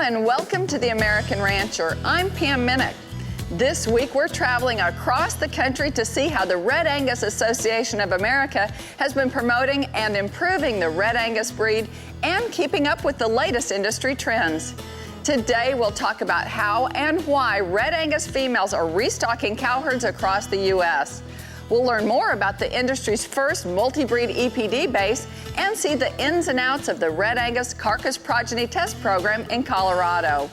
and welcome to The American Rancher. I'm Pam Minnick. This week we're traveling across the country to see how the Red Angus Association of America has been promoting and improving the Red Angus breed and keeping up with the latest industry trends. Today we'll talk about how and why Red Angus females are restocking cow herds across the U.S. We'll learn more about the industry's first multi-breed EPD base and see the ins and outs of the Red Angus Carcass Progeny Test Program in Colorado.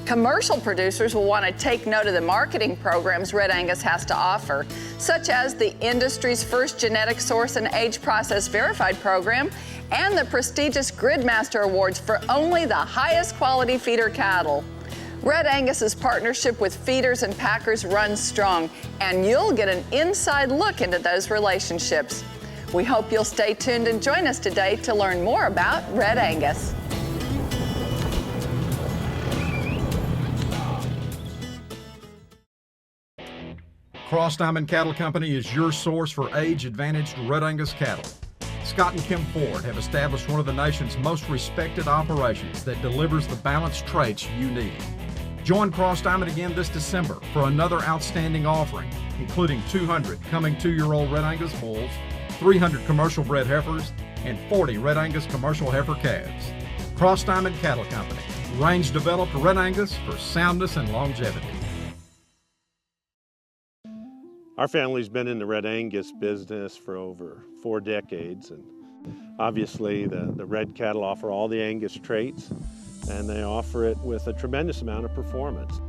Commercial producers will want to take note of the marketing programs Red Angus has to offer, such as the industry's first genetic source and age process verified program and the prestigious Gridmaster Awards for only the highest quality feeder cattle. Red Angus's partnership with feeders and packers runs strong, and you'll get an inside look into those relationships. We hope you'll stay tuned and join us today to learn more about Red Angus. Cross Diamond Cattle Company is your source for age-advantaged Red Angus cattle. Scott and Kim Ford have established one of the nation's most respected operations that delivers the balanced traits you need. Join Cross Diamond again this December for another outstanding offering, including 200 coming 2-year-old Red Angus bulls, 300 commercial bred heifers, and 40 Red Angus commercial heifer calves. Cross Diamond Cattle Company, range-developed Red Angus for soundness and longevity. Our family's been in the Red Angus business for over 4 decades, and obviously the red cattle offer all the Angus traits, and they offer it with a tremendous amount of performance.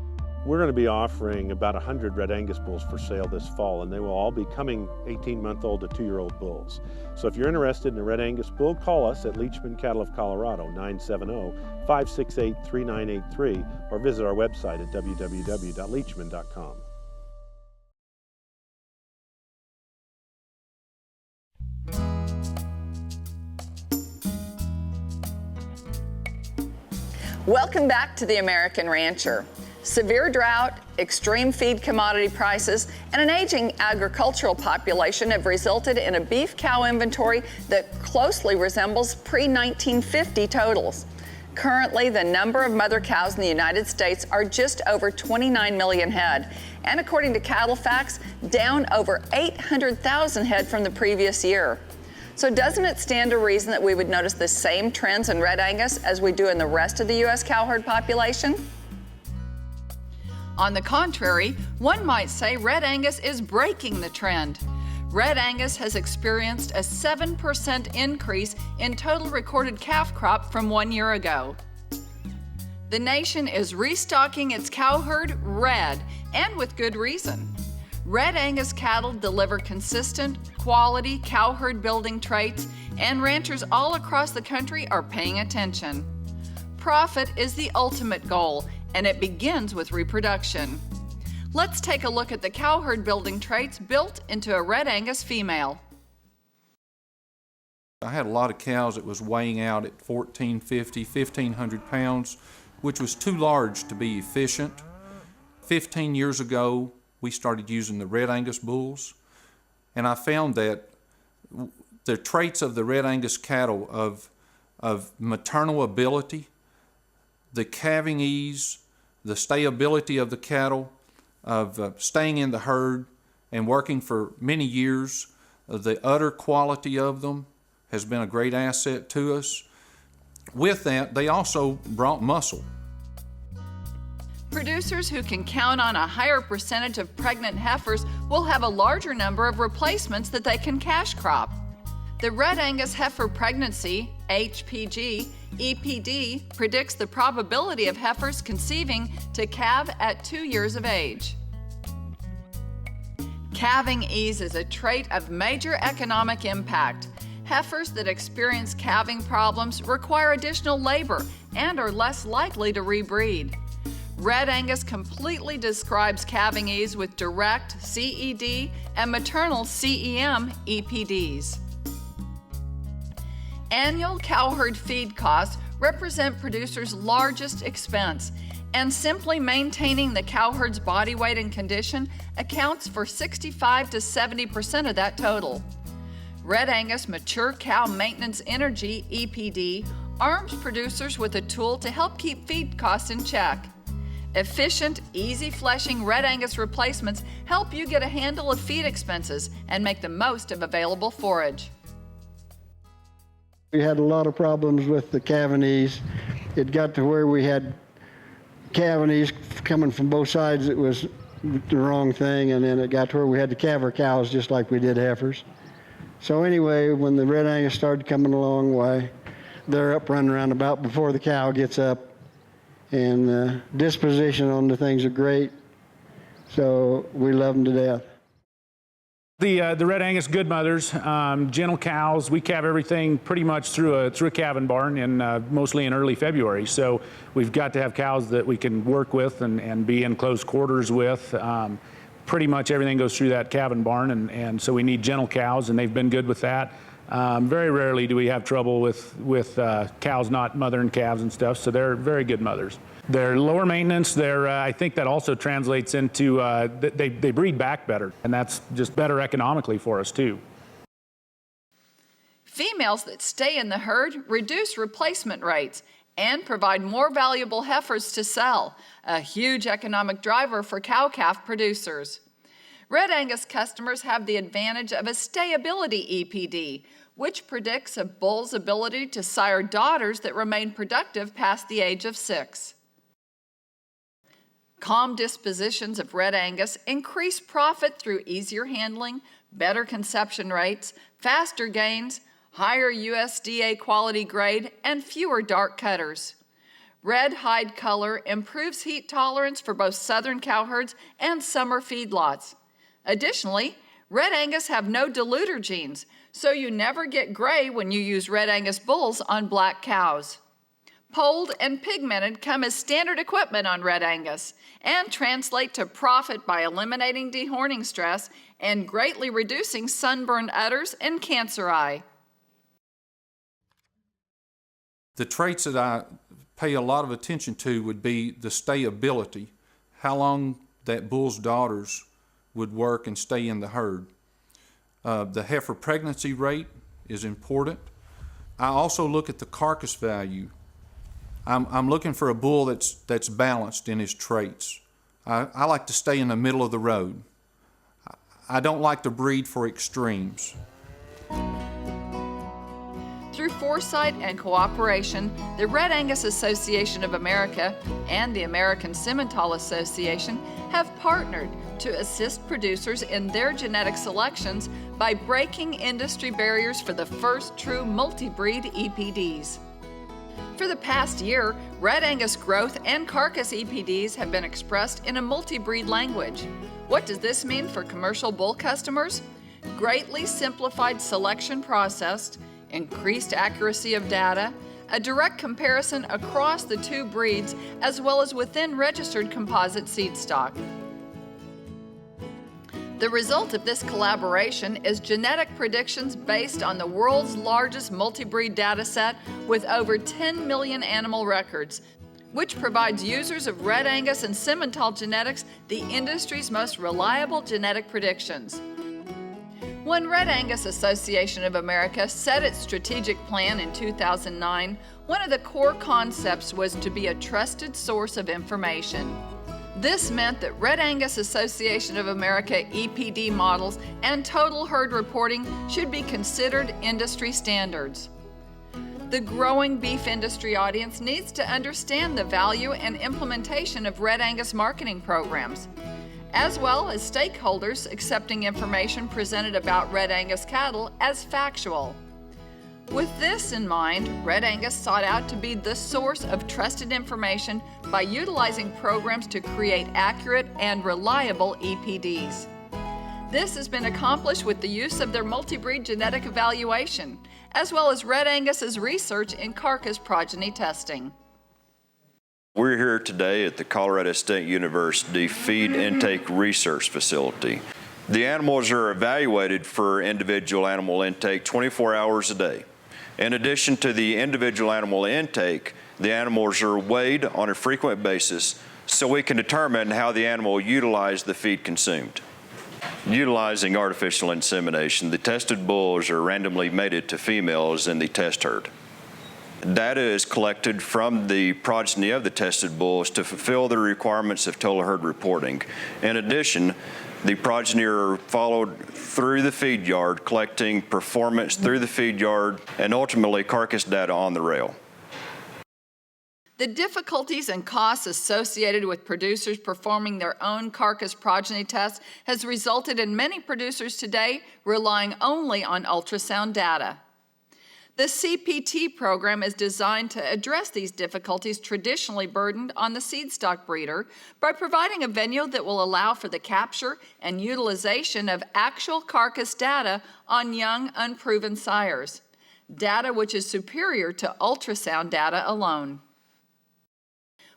We're going to be offering about 100 Red Angus bulls for sale this fall, and they will all be coming 18-month-old to 2-year-old bulls. So if you're interested in a Red Angus bull, call us at Leachman Cattle of Colorado, 970-568-3983, or visit our website at www.leachman.com. Welcome back to The American Rancher. Severe drought, extreme feed commodity prices, and an aging agricultural population have resulted in a beef cow inventory that closely resembles pre-1950 totals. Currently, the number of mother cows in the United States are just over 29 million head, and according to Cattle Facts, down over 800,000 head from the previous year. So doesn't it stand to reason that we would notice the same trends in Red Angus as we do in the rest of the U.S. cow herd population? On the contrary, one might say Red Angus is breaking the trend. Red Angus has experienced a 7% increase in total recorded calf crop from 1 year ago. The nation is restocking its cow herd red, and with good reason. Red Angus cattle deliver consistent, quality cow herd building traits, and ranchers all across the country are paying attention. Profit is the ultimate goal, and it begins with reproduction. Let's take a look at the cow herd building traits built into a Red Angus female. I had a lot of cows that was weighing out at 1,450, 1,500 pounds, which was too large to be efficient. 15 years ago, we started using the Red Angus bulls, and I found that the traits of the Red Angus cattle of maternal ability, the calving ease, the stayability of the cattle, of staying in the herd and working for many years, the udder quality of them has been a great asset to us. With that, they also brought muscle. Producers who can count on a higher percentage of pregnant heifers will have a larger number of replacements that they can cash crop. The Red Angus heifer pregnancy, HPG, EPD, predicts the probability of heifers conceiving to calve at 2 years of age. Calving ease is a trait of major economic impact. Heifers that experience calving problems require additional labor and are less likely to rebreed. Red Angus completely describes calving ease with direct CED and maternal CEM EPDs. Annual cow herd feed costs represent producers' largest expense, and simply maintaining the cow herd's body weight and condition accounts for 65 to 70% of that total. Red Angus Mature Cow Maintenance Energy EPD arms producers with a tool to help keep feed costs in check. Efficient, easy-fleshing Red Angus replacements help you get a handle of feed expenses and make the most of available forage. We had a lot of problems with the cavities. It got to where we had cavities coming from both sides. It was the wrong thing, and then it got to where we had to calve cows just like we did heifers. So anyway, when the Red Angus started coming along, why, they're up running around about before the cow gets up, and disposition on the things are great, so we love them to death. The Red Angus good mothers, gentle cows. We calve everything pretty much through a calving barn, and mostly in early February. So we've got to have cows that we can work with and be in close quarters with. Pretty much everything goes through that calving barn, and so we need gentle cows, and they've been good with that. Very rarely do we have trouble with cows not mothering calves and stuff, so they're very good mothers. They're lower maintenance. I think that also translates into they breed back better, and that's just better economically for us too. Females that stay in the herd reduce replacement rates and provide more valuable heifers to sell, a huge economic driver for cow-calf producers. Red Angus customers have the advantage of a stayability EPD, which predicts a bull's ability to sire daughters that remain productive past the age of 6. Calm dispositions of Red Angus increase profit through easier handling, better conception rates, faster gains, higher USDA quality grade, and fewer dark cutters. Red hide color improves heat tolerance for both southern cow herds and summer feedlots. Additionally, Red Angus have no diluter genes, so you never get gray when you use Red Angus bulls on black cows. Polled and pigmented come as standard equipment on Red Angus and translate to profit by eliminating dehorning stress and greatly reducing sunburned udders and cancer eye. The traits that I pay a lot of attention to would be the stayability, how long that bull's daughters would work and stay in the herd. The heifer pregnancy rate is important. I also look at the carcass value. I'm looking for a bull that's balanced in his traits. I like to stay in the middle of the road. I don't like to breed for extremes. Through foresight and cooperation, the Red Angus Association of America and the American Simmental Association have partnered to assist producers in their genetic selections by breaking industry barriers for the first true multi-breed EPDs. For the past year, Red Angus growth and carcass EPDs have been expressed in a multi-breed language. What does this mean for commercial bull customers? Greatly simplified selection process, increased accuracy of data, a direct comparison across the two breeds, as well as within registered composite seed stock. The result of this collaboration is genetic predictions based on the world's largest multi-breed data set with over 10 million animal records, which provides users of Red Angus and Simmental genetics the industry's most reliable genetic predictions. When Red Angus Association of America set its strategic plan in 2009, one of the core concepts was to be a trusted source of information. This meant that Red Angus Association of America EPD models and total herd reporting should be considered industry standards. The growing beef industry audience needs to understand the value and implementation of Red Angus marketing programs, as well as stakeholders accepting information presented about Red Angus cattle as factual. With this in mind, Red Angus sought out to be the source of trusted information by utilizing programs to create accurate and reliable EPDs. This has been accomplished with the use of their multi-breed genetic evaluation, as well as Red Angus's research in carcass progeny testing. We're here today at the Colorado State University Feed Intake Research Facility. The animals are evaluated for individual animal intake 24 hours a day. In addition to the individual animal intake, the animals are weighed on a frequent basis so we can determine how the animal utilized the feed consumed. Utilizing artificial insemination, the tested bulls are randomly mated to females in the test herd. Data is collected from the progeny of the tested bulls to fulfill the requirements of total herd reporting. In addition, the progeny are followed through the feed yard, collecting performance through the feed yard and ultimately carcass data on the rail. The difficulties and costs associated with producers performing their own carcass progeny tests has resulted in many producers today relying only on ultrasound data. The CPT program is designed to address these difficulties traditionally burdened on the seed stock breeder by providing a venue that will allow for the capture and utilization of actual carcass data on young, unproven sires, data which is superior to ultrasound data alone.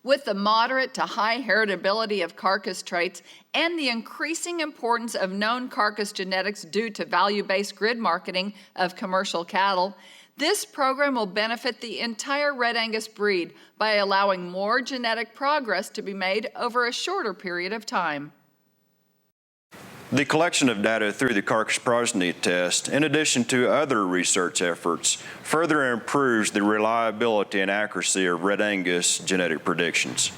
With the moderate to high heritability of carcass traits and the increasing importance of known carcass genetics due to value-based grid marketing of commercial cattle, this program will benefit the entire Red Angus breed by allowing more genetic progress to be made over a shorter period of time. The collection of data through the carcass progeny test, in addition to other research efforts, further improves the reliability and accuracy of Red Angus genetic predictions,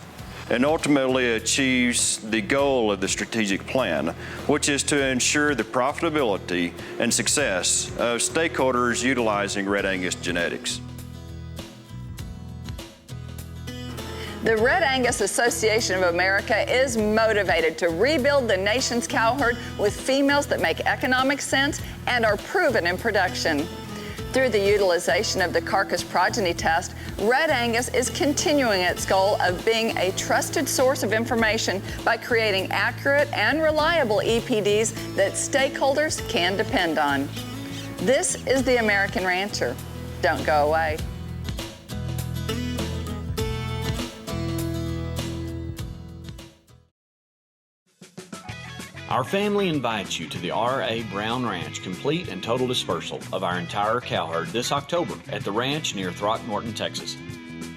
and ultimately achieves the goal of the strategic plan, which is to ensure the profitability and success of stakeholders utilizing Red Angus genetics. The Red Angus Association of America is motivated to rebuild the nation's cow herd with females that make economic sense and are proven in production. Through the utilization of the carcass progeny test, Red Angus is continuing its goal of being a trusted source of information by creating accurate and reliable EPDs that stakeholders can depend on. This is the American Rancher. Don't go away. Our family invites you to the R.A. Brown Ranch complete and total dispersal of our entire cow herd this October at the ranch near Throckmorton, Texas.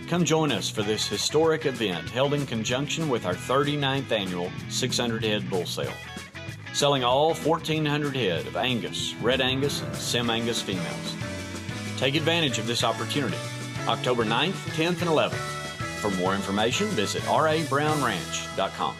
Come join us for this historic event held in conjunction with our 39th annual 600-head bull sale, selling all 1,400 head of Angus, Red Angus, and Sim Angus females. Take advantage of this opportunity, October 9th, 10th, and 11th. For more information, visit rabrownranch.com.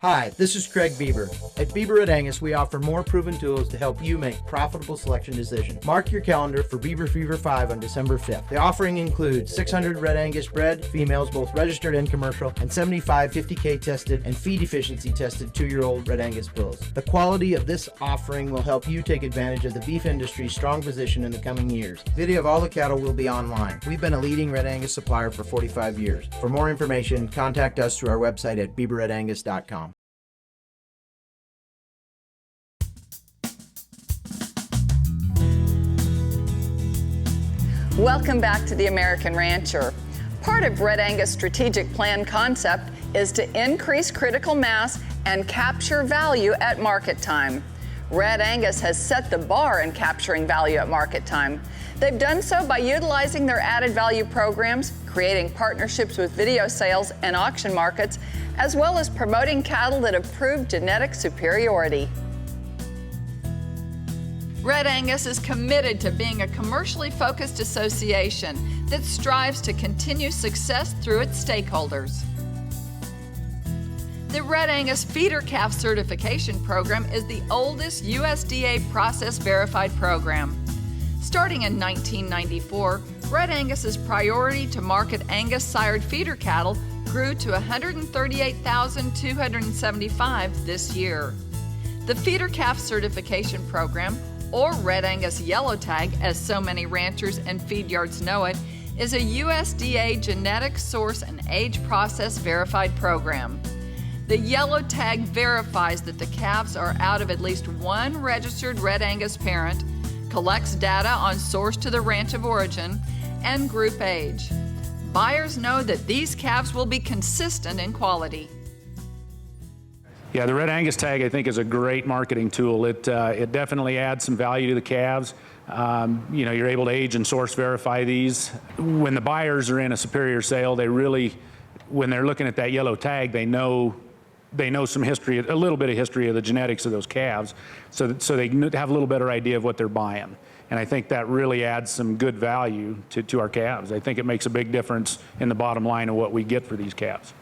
Hi, this is Craig Bieber. At Bieber Red Angus, we offer more proven tools to help you make profitable selection decisions. Mark your calendar for Bieber Fever 5 on December 5th. The offering includes 600 Red Angus bred females, both registered and commercial, and 75 50K tested and feed efficiency tested 2-year-old Red Angus bulls. The quality of this offering will help you take advantage of the beef industry's strong position in the coming years. Video of all the cattle will be online. We've been a leading Red Angus supplier for 45 years. For more information, contact us through our website at bieberredangus.com. Welcome back to the American Rancher. Part of Red Angus' strategic plan concept is to increase critical mass and capture value at market time. Red Angus has set the bar in capturing value at market time. They've done so by utilizing their added value programs, creating partnerships with video sales and auction markets, as well as promoting cattle that have proved genetic superiority. Red Angus is committed to being a commercially focused association that strives to continue success through its stakeholders. The Red Angus Feeder Calf Certification Program is the oldest USDA process-verified program. Starting in 1994, Red Angus's priority to market Angus sired feeder cattle grew to 138,275 this year. The Feeder Calf Certification Program, or Red Angus Yellow Tag, as so many ranchers and feed yards know it, is a USDA genetic source and age process verified program. The Yellow Tag verifies that the calves are out of at least one registered Red Angus parent, collects data on source to the ranch of origin, and group age. Buyers know that these calves will be consistent in quality. Yeah, the Red Angus tag, I think, is a great marketing tool. It definitely adds some value to the calves. You're able to age and source verify these. When the buyers are in a superior sale, they really, when they're looking at that yellow tag, they know they know some history, a little bit of history of the genetics of those calves, so they have a little better idea of what they're buying. And I think that really adds some good value to our calves. I think it makes a big difference in the bottom line of what we get for these calves.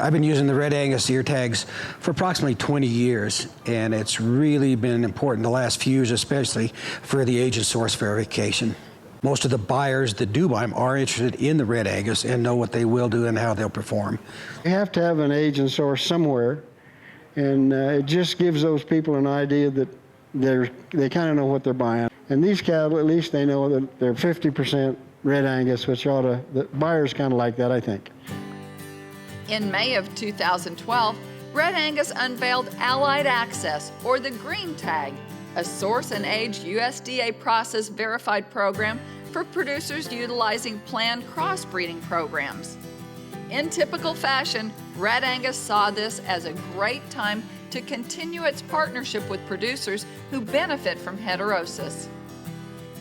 I've been using the Red Angus ear tags for approximately 20 years, and it's really been important the last few years, especially for the age and source verification. Most of the buyers that do buy them are interested in the Red Angus and know what they will do and how they'll perform. You have to have an age and source somewhere, and it just gives those people an idea that they kind of know what they're buying. And these cattle, at least they know that they're 50% Red Angus, which the buyers kind of like that, I think. In May of 2012, Red Angus unveiled Allied Access, or the Green Tag, a source and age USDA process verified program for producers utilizing planned crossbreeding programs. In typical fashion, Red Angus saw this as a great time to continue its partnership with producers who benefit from heterosis.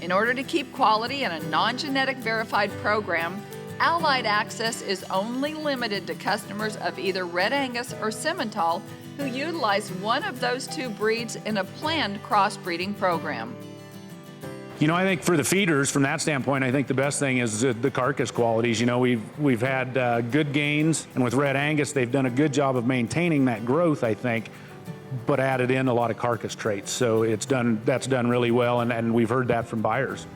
In order to keep quality in a non-genetic verified program, Allied Access is only limited to customers of either Red Angus or Simmental who utilize one of those two breeds in a planned crossbreeding program. You know, I think for the feeders, from that standpoint, I think the best thing is the carcass qualities. You know, we've had good gains, and with Red Angus, they've done a good job of maintaining that growth, I think, but added in a lot of carcass traits. So that's done really well, and we've heard that from buyers.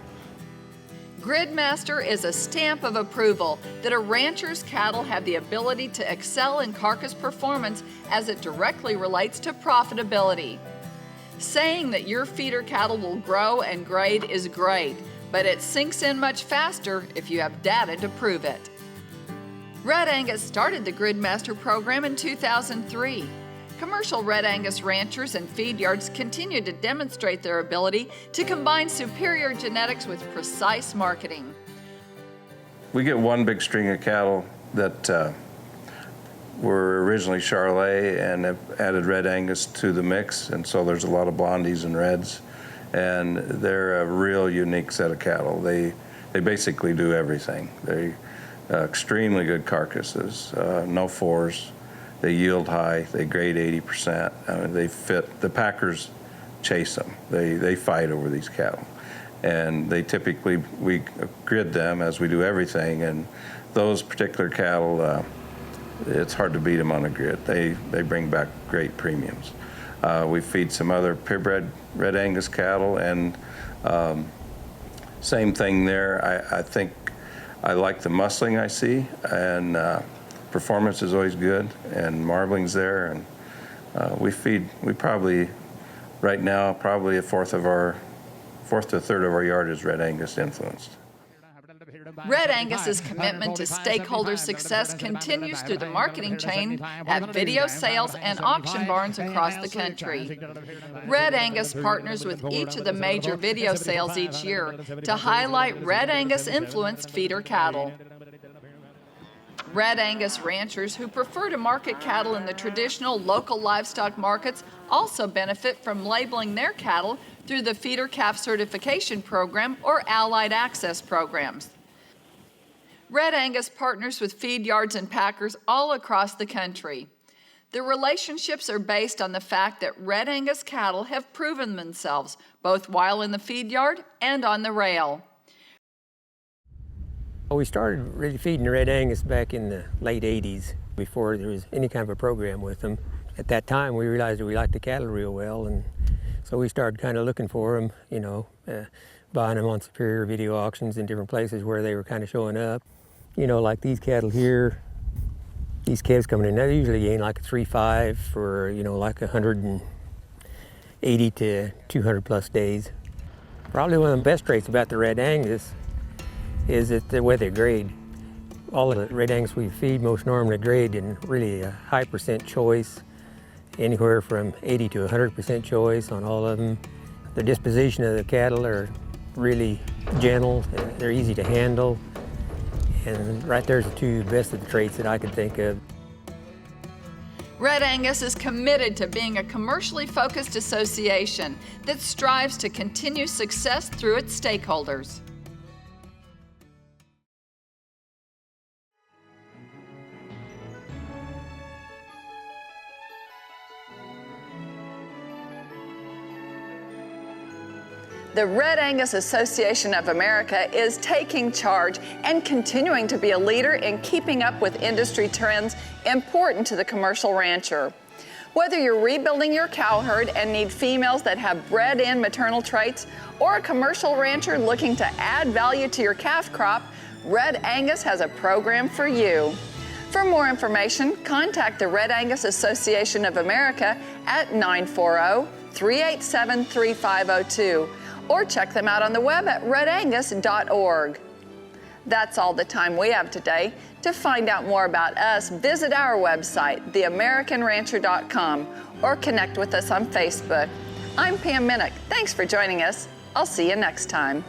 Gridmaster is a stamp of approval that a rancher's cattle have the ability to excel in carcass performance as it directly relates to profitability. Saying that your feeder cattle will grow and grade is great, but it sinks in much faster if you have data to prove it. Red Angus started the Gridmaster program in 2003. Commercial Red Angus ranchers and feed yards continue to demonstrate their ability to combine superior genetics with precise marketing. We get one big string of cattle that were originally Charolais and have added Red Angus to the mix, and so there's a lot of blondies and reds, and they're a real unique set of cattle. They basically do everything. They extremely good carcasses, no fours. They yield high. They grade 80%. I mean, they fit. The packers chase them. They fight over these cattle, and we grid them as we do everything. And those particular cattle, it's hard to beat them on a grid. They bring back great premiums. We feed some other purebred Red Angus cattle, and same thing there. I think I like the muscling I see, and performance is always good, and marbling's there, and we probably right now probably a fourth to a third of our yard is Red Angus influenced. Red Angus's commitment to stakeholder success continues through the marketing chain at video sales and auction barns across the country. Red Angus partners with each of the major video sales each year to highlight Red Angus influenced feeder cattle. Red Angus ranchers who prefer to market cattle in the traditional local livestock markets also benefit from labeling their cattle through the Feeder Calf Certification Program or Allied Access programs. Red Angus partners with feed yards and packers all across the country. The relationships are based on the fact that Red Angus cattle have proven themselves both while in the feed yard and on the rail. We started really feeding Red Angus back in the late 80s, before there was any kind of a program with them. At that time, we realized that we liked the cattle real well, and so we started kind of looking for them, buying them on superior video auctions in different places where they were kind of showing up. Like these cattle here, these calves coming in, they usually gain like a 3.5 for, like 180 to 200 plus days. Probably one of the best traits about the Red Angus is that the way they grade. All of the Red Angus we feed most normally grade in really a high percent choice, anywhere from 80 to 100% choice on all of them. The disposition of the cattle are really gentle, they're easy to handle, and right there's the two best of the traits that I could think of. Red Angus is committed to being a commercially focused association that strives to continue success through its stakeholders. The Red Angus Association of America is taking charge and continuing to be a leader in keeping up with industry trends important to the commercial rancher. Whether you're rebuilding your cow herd and need females that have bred-in maternal traits, or a commercial rancher looking to add value to your calf crop, Red Angus has a program for you. For more information, contact the Red Angus Association of America at 940-387-3502 or check them out on the web at redangus.org. That's all the time we have today. To find out more about us, visit our website, theamericanrancher.com, or connect with us on Facebook. I'm Pam Minnick. Thanks for joining us. I'll see you next time.